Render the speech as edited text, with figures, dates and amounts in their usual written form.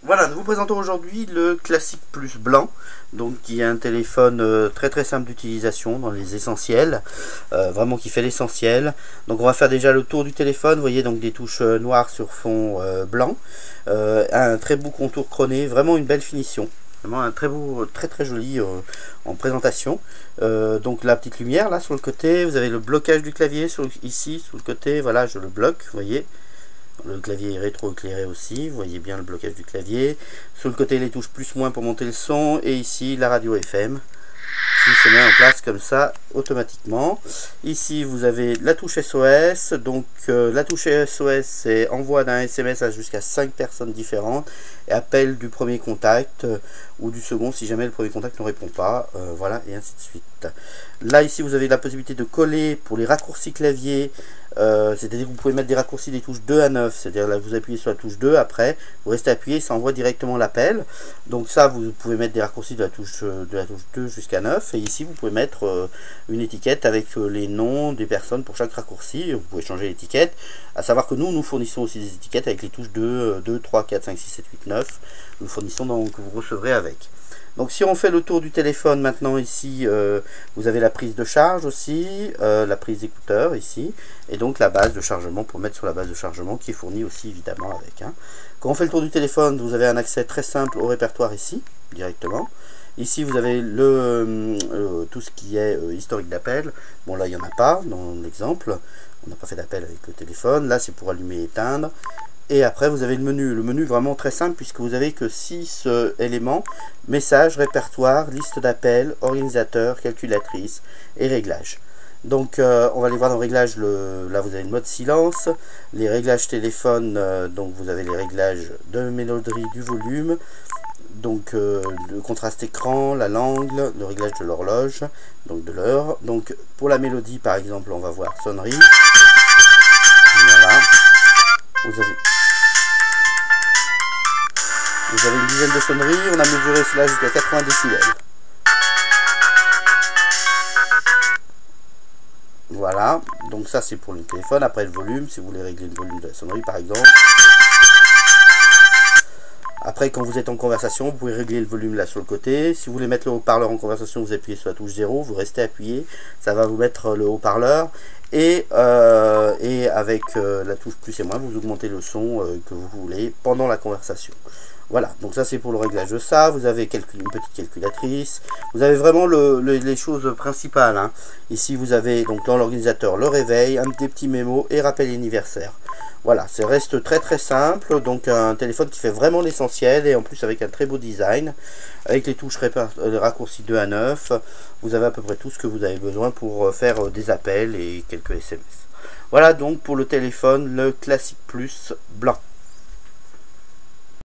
Voilà, nous vous présentons aujourd'hui le Classic Plus blanc, donc qui est un téléphone très simple d'utilisation dans les essentiels, vraiment qui fait l'essentiel. Donc on va faire déjà le tour du téléphone, vous voyez donc des touches noires sur fond blanc, un très beau contour chroné, vraiment une belle finition. Vraiment un très beau, très joli en présentation. Donc la petite lumière là sur le côté, vous avez le blocage du clavier ici sur le côté, voilà je le bloque, vous voyez. Le clavier est rétro-éclairé aussi, vous voyez bien le blocage du clavier. Sur le côté les touches plus-moins pour monter le son, et ici la radio FM qui se met en place comme ça automatiquement. Ici vous avez la touche SOS, donc la touche SOS c'est envoi d'un SMS à jusqu'à 5 personnes différentes et appel du premier contact ou du second si jamais le premier contact ne répond pas, voilà, et ainsi de suite. Là ici vous avez la possibilité de coller pour les raccourcis clavier, c'est-à-dire que vous pouvez mettre des raccourcis des touches 2 à 9, c'est-à-dire là vous appuyez sur la touche 2, après vous restez appuyé, ça envoie directement l'appel. Donc ça vous pouvez mettre des raccourcis de la touche 2 jusqu'à 9, et ici vous pouvez mettre une étiquette avec les noms des personnes pour chaque raccourci. Vous pouvez changer l'étiquette, à savoir que nous fournissons aussi des étiquettes avec les touches 2, 3, 4, 5, 6, 7, 8, 9, nous fournissons donc que vous recevrez avec. Donc si on fait le tour du téléphone maintenant, ici vous avez la prise de charge aussi, la prise d'écouteur ici, et donc la base de chargement pour mettre sur la base de chargement qui est fournie aussi évidemment avec. Quand on fait le tour du téléphone, vous avez un accès très simple au répertoire ici, directement. Ici vous avez tout ce qui est historique d'appel. Bon là il n'y en a pas dans l'exemple, on n'a pas fait d'appel avec le téléphone. Là c'est pour allumer et éteindre. Et après vous avez le menu vraiment très simple puisque vous avez que 6 éléments: message, répertoire, liste d'appels, organisateur, calculatrice et réglages. Donc on va aller voir dans réglages, là vous avez le mode silence, les réglages téléphone, donc vous avez les réglages de mélodie, du volume, donc le contraste écran, la langue, le réglage de l'horloge, donc de l'heure. Donc pour la mélodie par exemple on va voir sonnerie, voilà, vous avez une dizaine de sonneries, on a mesuré cela jusqu'à 80 décibels. Voilà, donc ça c'est pour le téléphone. Après le volume, si vous voulez régler le volume de la sonnerie par exemple. Après quand vous êtes en conversation, vous pouvez régler le volume là sur le côté. Si vous voulez mettre le haut-parleur en conversation, vous appuyez sur la touche 0, vous restez appuyé, ça va vous mettre le haut-parleur. Et avec la touche plus et moins, vous augmentez le son que vous voulez pendant la conversation. Voilà, donc ça c'est pour le réglage de ça. Vous avez une petite calculatrice, vous avez vraiment les choses principales. Ici vous avez donc dans l'organisateur le réveil, des petits mémos et rappel anniversaire. Voilà, ça reste très simple, donc un téléphone qui fait vraiment l'essentiel, et en plus avec un très beau design, avec les touches raccourcis 2 à 9, vous avez à peu près tout ce que vous avez besoin pour faire des appels et quelques SMS. Voilà donc pour le téléphone, le Classic Plus blanc.